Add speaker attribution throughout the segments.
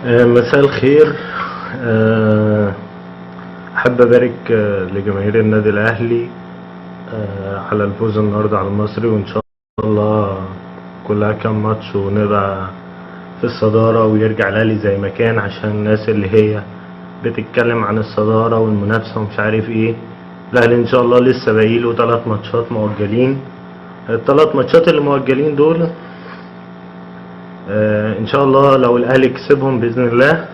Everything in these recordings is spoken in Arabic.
Speaker 1: مساء الخير. أحب أبارك لجماهير النادي الأهلي على الفوز النهاردة على المصري، وإن شاء الله كلها كام ماتش ونبقى في الصدارة ويرجع الأهلي زي ما كان، عشان الناس اللي هي بتتكلم عن الصدارة والمنافسة ومش عارف إيه. الأهلي إن شاء الله لسه باقيله 3 ماتشات مؤجلين. ال3 ماتشات اللي مؤجلين دول ان شاء الله لو الاهلي كسبهم باذن الله،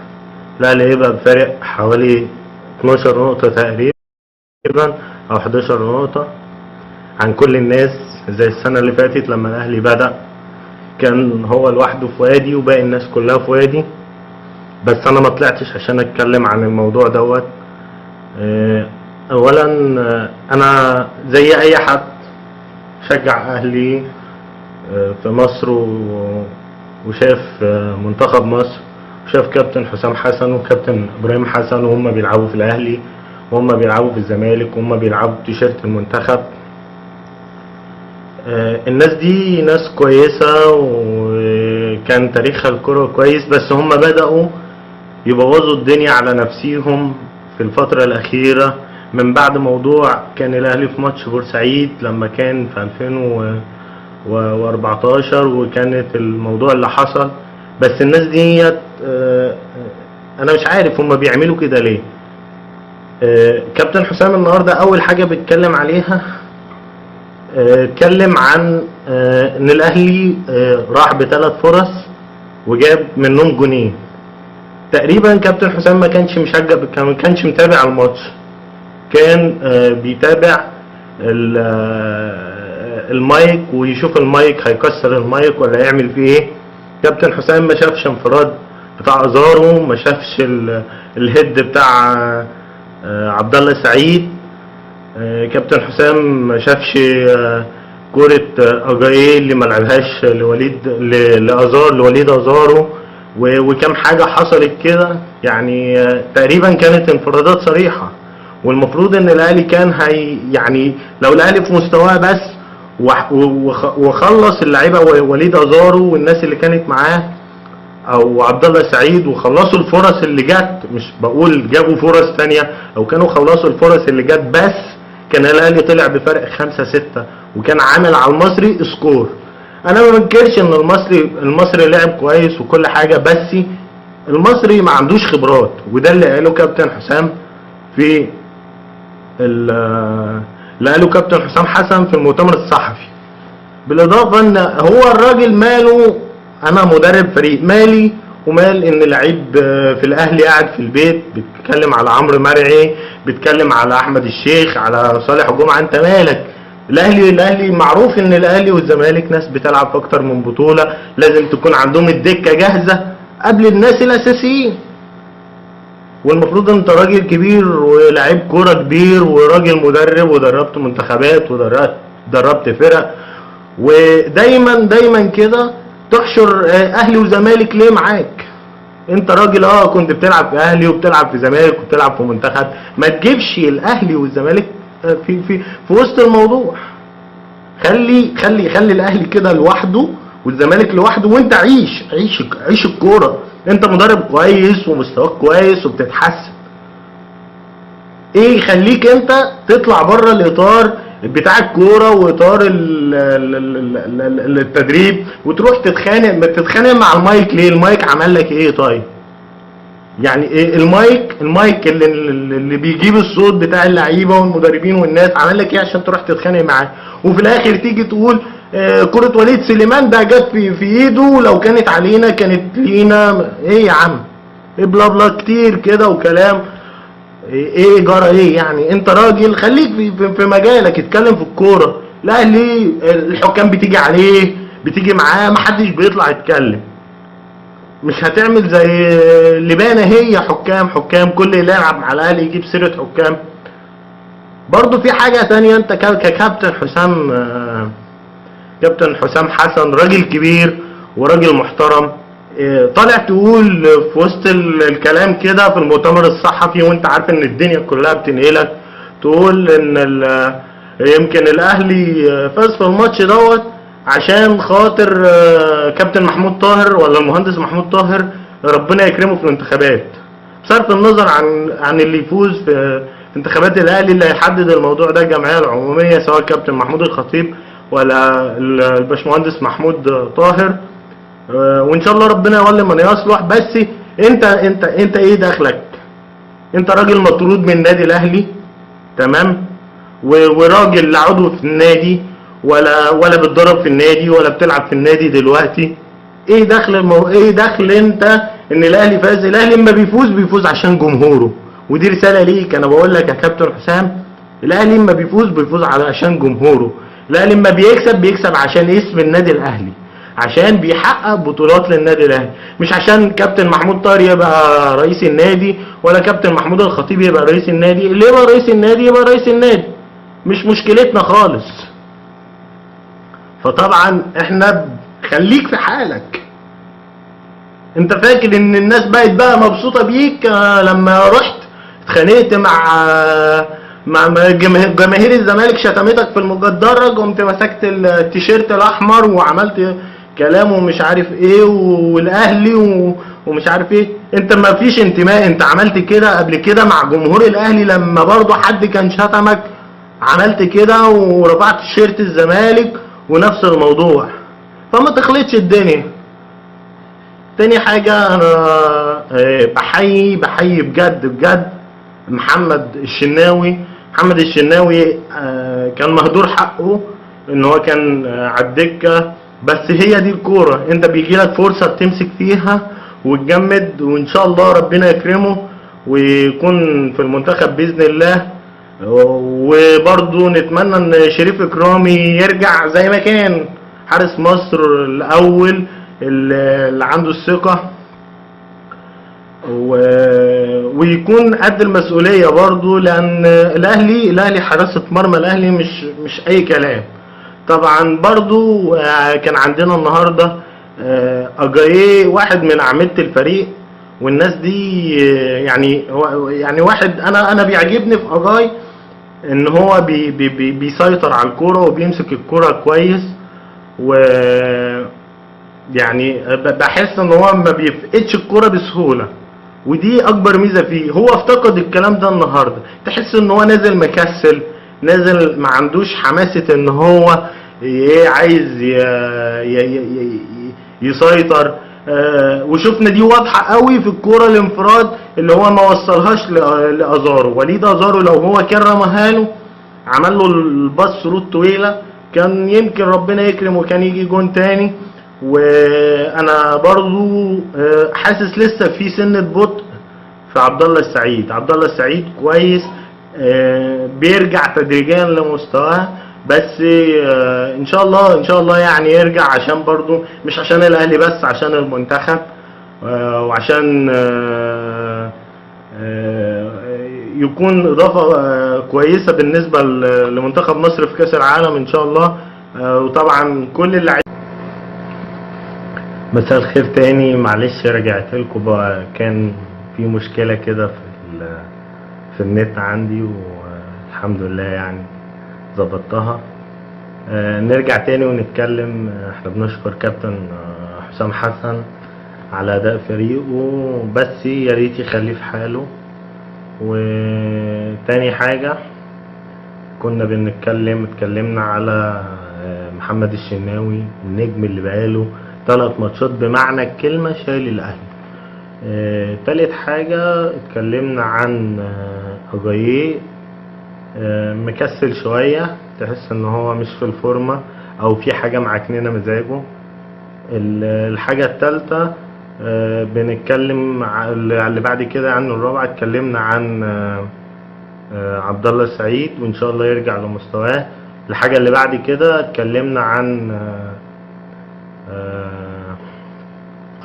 Speaker 1: الاهلي هيبقى بفارق حوالي 12 نقطة تقريبا او 11 نقطة عن كل الناس، زي السنة اللي فاتت لما الاهلي بدأ كان هو لوحده في وادي وباقي الناس كلها في وادي. بس انا ما طلعتش عشان اتكلم عن الموضوع دوت. اولا انا زي اي حد شجع اهلي في مصر وشاف منتخب مصر، وشاف كابتن حسام حسن وكابتن ابراهيم حسن وهم بيلعبوا في الاهلي وهم بيلعبوا في الزمالك وهم بيلعبوا بتيشيرت المنتخب. الناس دي ناس كويسة وكان تاريخها الكرة كويس، بس هم بدأوا يبوظوا الدنيا على نفسيهم في الفترة الأخيرة من بعد موضوع كان الأهلي في ماتش بورسعيد لما كان في 2014 وكانت الموضوع اللي حصل. بس الناس ديت انا مش عارف هم بيعملوا كده ليه. كابتن حسام النهارده اول حاجه بيتكلم عليها، اتكلم عن ان الاهلي راح ب3 فرص وجاب منهم جونين. تقريبا كابتن حسام ما كانش مشجع، ما كانش متابع الماتش، كان بيتابع المايك ويشوف المايك هيكسر المايك ولا يعمل فيه ايه. كابتن حسام ما شافش انفراد بتاع ازارو، ما شافش الهيد بتاع عبد الله السعيد. كابتن حسام ما شافش كرة اجاييه اللي ما لعبهاش لوليد ازارو، وكم حاجة حصلت كده يعني. تقريبا كانت انفرادات صريحة، والمفروض ان الاهلي كان يعني لو الاهلي في مستواه بس وخلص اللعيبه وليد ازارو والناس اللي كانت معاه او عبد الله سعيد وخلصوا الفرص اللي جت، مش بقول جابوا فرص ثانيه، او كانوا خلصوا الفرص اللي جت بس كان الاهلي طلع بفرق 5-6 وكان عامل على المصري سكور. انا ما بنكرش ان المصري لعب كويس وكل حاجه، بس المصري ما عندوش خبرات، وده اللي قاله كابتن حسام في اللي قاله كابتن حسام حسن في المؤتمر الصحفي. بالاضافه ان هو الراجل ماله، انا مدرب فريق، مالي ومال ان لعيب في الاهلي قاعد في البيت بيتكلم على عمرو مرعي، بيتكلم على احمد الشيخ، على صالح جمعه. انت مالك؟ الاهلي معروف ان الاهلي والزمالك ناس بتلعب في اكتر من بطوله، لازم تكون عندهم الدكه جاهزه قبل الناس الاساسيين. والمفروض انت راجل كبير ولاعيب كوره كبير وراجل مدرب ودربت منتخبات ودربت فرق، ودايما كده تحشر اهلي وزمالك ليه معاك؟ انت راجل كنت بتلعب في اهلي وبتلعب في زمالك وبتلعب في منتخب، ما تجيبش الاهلي والزمالك في وسط الموضوع. خلي الاهلي كده لوحده والزمالك لوحده، وانت عيش الكوره. انت مدرب كويس ومستواك كويس وبتتحسن، ايه يخليك انت تطلع بره الاطار بتاع الكوره واطار التدريب وتروح تتخانق مع المايك ليه؟ المايك عمل لك ايه طيب؟ يعني ايه المايك اللي بيجيب الصوت بتاع اللعيبه والمدربين والناس عمل لك ايه عشان تروح تتخانق معاه؟ وفي الاخر تيجي تقول كرة وليد سليمان ده جت في ايده، لو كانت علينا كانت لينا. ايه يا عم؟ ايه بلا كتير كده وكلام. ايه جرى ايه يعني؟ انت راجل خليك في مجالك، اتكلم في الكوره. الاهلي الحكام بتيجي عليه بتيجي معاه، محدش بيطلع يتكلم. مش هتعمل زي لبانه، هي حكام كل اللي يلعب مع الاهلي يجيب سيره حكام. برضو في حاجه تانية، انت ككابتن كابتن حسام حسن راجل كبير وراجل محترم، طالع تقول في وسط الكلام كده في المؤتمر الصحفي وانت عارف ان الدنيا كلها بتنقلك، تقول ان يمكن الاهلي فاز في الماتش دوت عشان خاطر كابتن محمود طاهر ولا المهندس محمود طاهر ربنا يكرمه في الانتخابات، بصرف النظر عن اللي يفوز في انتخابات الاهلي. اللي هيحدد الموضوع ده الجمعيه العموميه، سواء كابتن محمود الخطيب ولا الباشمهندس محمود طاهر. وان شاء الله ربنا يولي من يصلح. بس انت ايه دخلك؟ انت راجل مطرود من النادي الاهلي، تمام، وراجل لا عضو في النادي ولا بتضرب في النادي ولا بتلعب في النادي دلوقتي. ايه دخل انت ان الاهلي فاز؟ الاهلي لما بيفوز عشان جمهوره، ودي رساله ليك. انا بقول لك يا كابتن حسام، الاهلي لما بيفوز عشان جمهوره. الاهلي لما بيكسب عشان اسم النادي الاهلي، عشان بيحقق بطولات للنادي الاهلي، مش عشان كابتن محمود طاهر يبقى رئيس النادي ولا كابتن محمود الخطيب يبقى رئيس النادي. اللي يبقى رئيس النادي يبقى رئيس النادي، مش مشكلتنا خالص. فطبعا احنا خليك في حالك. انت فاكر ان الناس بقت مبسوطه بيك لما رحت اتخانقت مع جماهير الزمالك، شتمتك في المدرج، قمت مسكت التيشيرت الاحمر وعملت كلام ومش عارف ايه والاهلي ومش عارف ايه. انت ما فيش انتماء. انت عملت كده قبل كده مع جمهور الاهلي لما برضو حد كان شتمك، عملت كده ورفعت تيشيرت الزمالك ونفس الموضوع. فما تخلطش الدنيا. تاني حاجة، انا بحيي بجد محمد الشناوي. محمد الشناوي كان مهدور حقه ان هو كان على الدكة، بس هي دي الكورة. انت بيجيلك فرصة تمسك فيها وتجمد، وان شاء الله ربنا يكرمه ويكون في المنتخب بإذن الله. وبرضو نتمنى ان شريف اكرامي يرجع زي ما كان حارس مصر الاول اللي عنده الثقة، ويكون قد المسؤولية برضو، لان الاهلي حراسة مرمى الاهلي مش اي كلام. طبعا برضو كان عندنا النهاردة اجاييه، واحد من اعمدة الفريق، والناس دي يعني واحد انا بيعجبني في اجاي ان هو بيسيطر على الكوره وبيمسك الكوره كويس، و يعني بحس ان هو ما بيفقدش الكوره بسهوله، ودي اكبر ميزه فيه. هو افتقد الكلام ده النهارده. تحس ان هو نازل مكسل، نازل ما عندوش حماسه ان هو عايز يسيطر. وشفنا دي واضحه قوي في الكوره الانفراد اللي هو ما وصلهاش لازارو. وليد ازارو لو هو كان رماها له، عمل له الباص رود طويله، كان يمكن ربنا يكرم وكان يجي جون تاني. وانا برضو حاسس لسه في سنه بطء في عبد الله السعيد. عبد الله السعيد كويس، بيرجع تدريجيا لمستواه، بس ان شاء الله يعني يرجع، عشان برضو مش عشان الاهلي بس، عشان المنتخب، وعشان يكون اضافه كويسه بالنسبه لمنتخب مصر في كاس العالم ان شاء الله. وطبعا كل اللعيبه. مساء الخير تاني، معلش رجعت لكم بقى، كان في مشكله كده في النت عندي، والحمد لله يعني ظبطتها. نرجع تاني ونتكلم. احنا بنشكر كابتن حسام حسن على اداء فريقه، بس يا ريت يخليه في حاله. وتاني حاجة، كنا اتكلمنا على محمد الشناوي، النجم اللي بقاله 3 ماتشات بمعنى الكلمة شايل الاهلي. تالت حاجة اتكلمنا عن اجاييه، مكسل شوية، تحس ان هو مش في الفورمة او في حاجة معكننة مزاجه. الحاجة التالتة بنتكلم اللي بعد كده عن الرابعة، اتكلمنا عن عبد الله السعيد وان شاء الله يرجع لمستواه. الحاجة اللي بعد كده اتكلمنا عن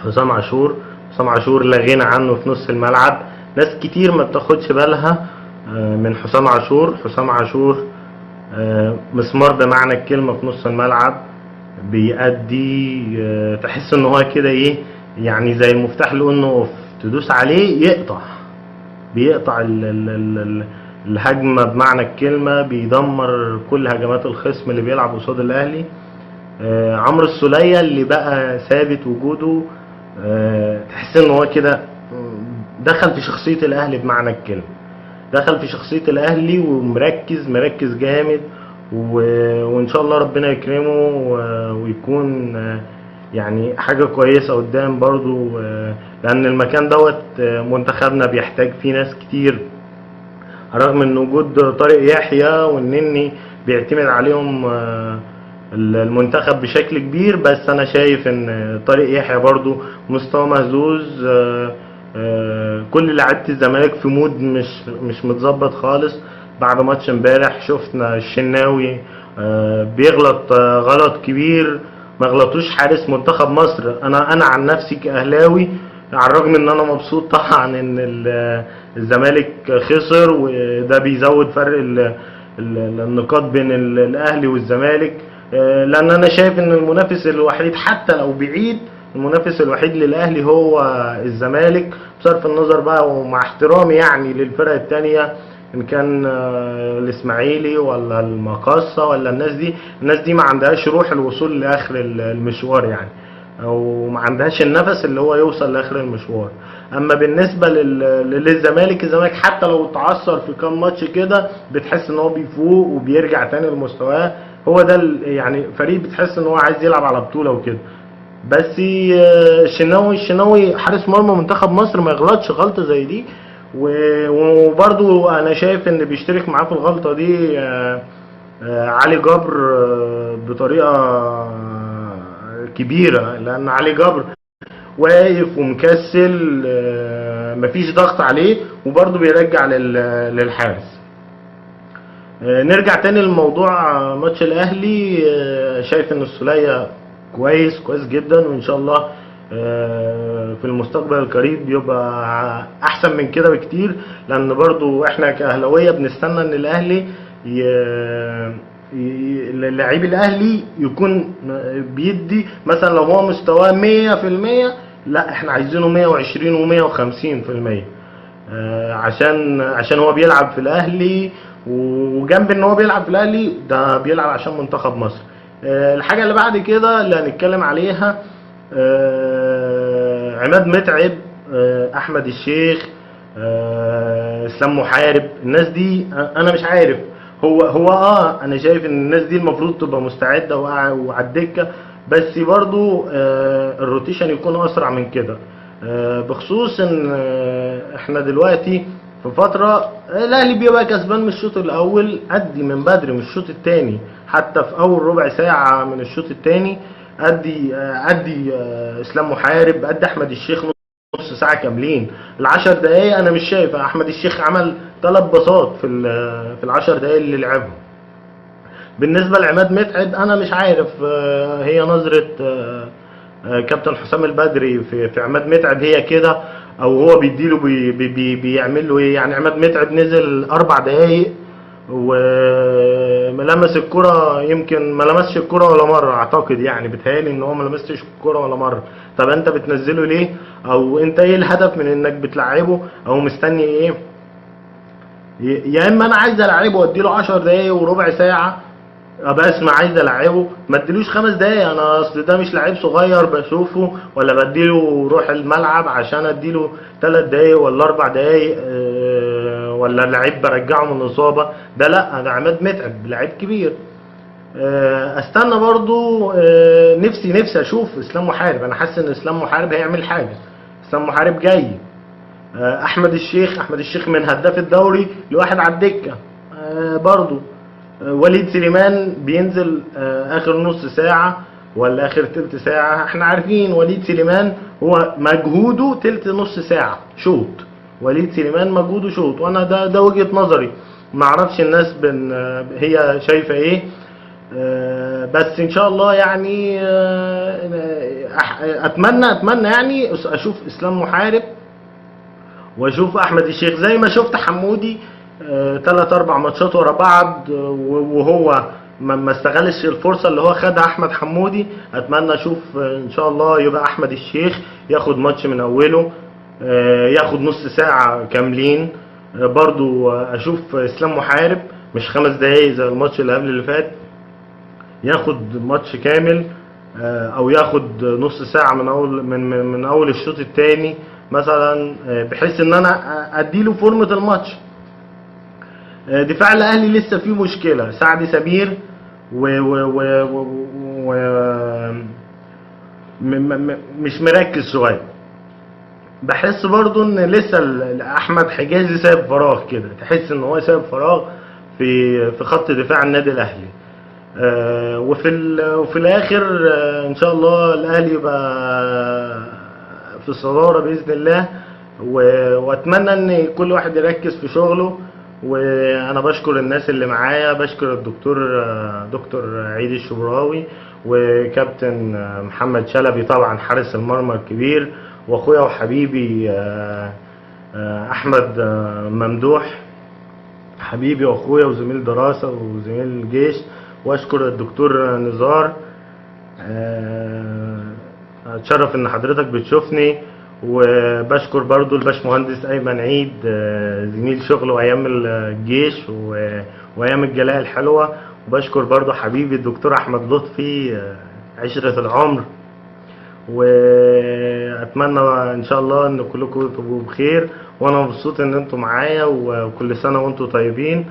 Speaker 1: حسام عاشور. حسام عاشور لا غنى عنه في نص الملعب. ناس كتير ما بتاخدش بالها من حسام عاشور. حسام عاشور مسمار بمعنى الكلمة في نص الملعب، بيأدي، تحس ان هو كده ايه يعني زي المفتاح اللي قلنا اوف، تدوس عليه بيقطع الهجمة بمعنى الكلمة، بيدمر كل هجمات الخصم اللي بيلعب قصاد الاهلي. عمرو السولية اللي بقى ثابت وجوده تحس ان هو كده دخل في شخصية الاهلي بمعنى الكلمة، دخل في شخصية الاهلي ومركز جامد، وان شاء الله ربنا يكرمه ويكون يعني حاجة كويسة قدام برضو، لان المكان دوت منتخبنا بيحتاج فيه ناس كتير، رغم ان وجود طارق يحيى والنني بيعتمد عليهم المنتخب بشكل كبير، بس انا شايف ان طارق يحيى برضو مستوى مهزوز. كل لعيبه الزمالك في مود مش متظبط خالص. بعد ماتش امبارح شفنا الشناوي بيغلط غلط كبير ما غلطوش حارس منتخب مصر. انا عن نفسي كاهلاوي، على الرغم ان انا مبسوط طبعا ان الزمالك خسر، وده بيزود فرق النقاط بين الاهلي والزمالك، لان انا شايف ان المنافس الوحيد حتى لو بعيد، المنافس الوحيد للاهلي هو الزمالك، بصرف النظر بقى ومع احترامي يعني للفرق التانية، ان كان الاسماعيلي ولا المقاصة ولا الناس دي ما عندهاش روح الوصول لاخر المشوار يعني، او ما عندهاش النفس اللي هو يوصل لاخر المشوار. اما بالنسبه الزمالك حتى لو اتعثر في كام ماتش كده بتحس ان هو بيفوق وبيرجع تاني لمستواه. هو ده يعني فريق بتحس ان هو عايز يلعب على بطوله وكده. بس الشناوي حارس مرمى منتخب مصر ما يغلطش غلطه زي دي، وبرضو انا شايف ان بيشترك معاه في الغلطه دي علي جبر بطريقه كبيره، لان علي جبر واقف ومكسل، مفيش ضغط عليه وبرضه بيرجع للحارس. نرجع تاني للموضوع ماتش الاهلي. شايف ان السولية كويس جدا، وان شاء الله في المستقبل القريب يبقى احسن من كده بكتير، لان برضو احنا كاهلاويه بنستنى ان الاهلي اللاعب الاهلي يكون بيدي مثلا لو هو مستواه 100%، لا احنا عايزينه 120 و150%، عشان هو بيلعب في الاهلي، وجنب ان هو بيلعب في الاهلي ده بيلعب عشان منتخب مصر. الحاجه اللي بعد كده اللي هنتكلم عليها عماد متعب، احمد الشيخ، اسلام محارب، الناس دي انا مش عارف. هو انا شايف ان الناس دي المفروض تبقى مستعده وعلى الدكه، بس برضو الروتيشن يكون اسرع من كده، بخصوص ان احنا دلوقتي في فتره الاهلي بيبقى كسبان من الشوط الاول، ادي من بدري من الشوط الثاني، حتى في اول ربع ساعه من الشوط الثاني ادي اسلام محارب، ادي احمد الشيخ نص ساعه كاملين. العشر دقايق انا مش شايف احمد الشيخ عمل 3 باصات في العشر دقايق اللي لعبهم. بالنسبه لعماد متعب انا مش عارف هي نظره كابتن حسام البدري في عماد متعب هي كده، او هو بيديله بيعمل له ايه يعني. عماد متعب نزل 4 دقايق وملمس الكرة، يمكن ما لمسش الكرة ولا مرة اعتقد، يعني بتهيألي ان هو ما لمسش الكرة ولا مرة. طب انت بتنزله ليه؟ او انت ايه الهدف من انك بتلعبه؟ او مستني ايه؟ يا اما انا عايز العبه واديله 10 دقايق وربع ساعة ابقى اسمع عايز العبه، ما اديلوش 5 دقايق. انا اصل ده مش لعيب صغير بشوفه ولا بديله روح الملعب عشان اديله 3 دقايق ولا 4 دقايق ولا لعيب برجعه من الاصابه. ده لا، ده عماد متعب لعيب كبير. استنى برضو نفسي اشوف اسلام محارب. انا حاسس ان اسلام محارب هيعمل حاجه. اسلام محارب جاي. احمد الشيخ من هداف الدوري لواحد على الدكه برضو. وليد سليمان بينزل اخر نص ساعه ولا اخر تلت ساعه. احنا عارفين وليد سليمان هو مجهوده تلت نص ساعه شوط. وليد سليمان مجهوده شوط، وانا ده وجهه نظري، ما اعرفش الناس هي شايفه ايه. بس ان شاء الله يعني اتمنى يعني اشوف اسلام محارب واشوف احمد الشيخ زي ما شفت حمودي 3-4 ماتشات ورا بعض، وهو ما استغلش الفرصه اللي هو خدها احمد حمودي. اتمنى اشوف ان شاء الله يبقى احمد الشيخ ياخد ماتش من اوله، ياخد نص ساعه كاملين. برضو اشوف اسلام محارب مش 5 دقايق زي الماتش اللي قبل اللي فات، ياخد ماتش كامل. او ياخد نص ساعة من اول الشوط التاني مثلا، بحيث ان انا اديله فورمة الماتش. دفاع الاهلي لسه فيه مشكلة، سعد سمير و مش مركز شوية. بحس برضو ان لسه احمد حجازي سايب فراغ كده، تحس ان هو سايب فراغ في خط دفاع النادي الاهلي. وفي الاخر ان شاء الله الاهلي يبقى في الصدارة باذن الله. واتمنى ان كل واحد يركز في شغله. وانا بشكر الناس اللي معايا، بشكر دكتور عيد الشبراوي، وكابتن محمد شلبي طبعا حارس المرمى الكبير، واخويا وحبيبي احمد ممدوح حبيبي واخويا وزميل دراسة وزميل جيش. واشكر الدكتور نزار، اتشرف ان حضرتك بتشوفني. وبشكر برضو الباشمهندس ايمن عيد، زميل شغله ايام الجيش وايام الجلاء الحلوة. وبشكر برضو حبيبي الدكتور احمد لطفي، عشرة العمر. واتمنى ان شاء الله ان كلكم تبقوا بخير، وانا مبسوط ان انتم معايا، وكل سنة وانتم طيبين.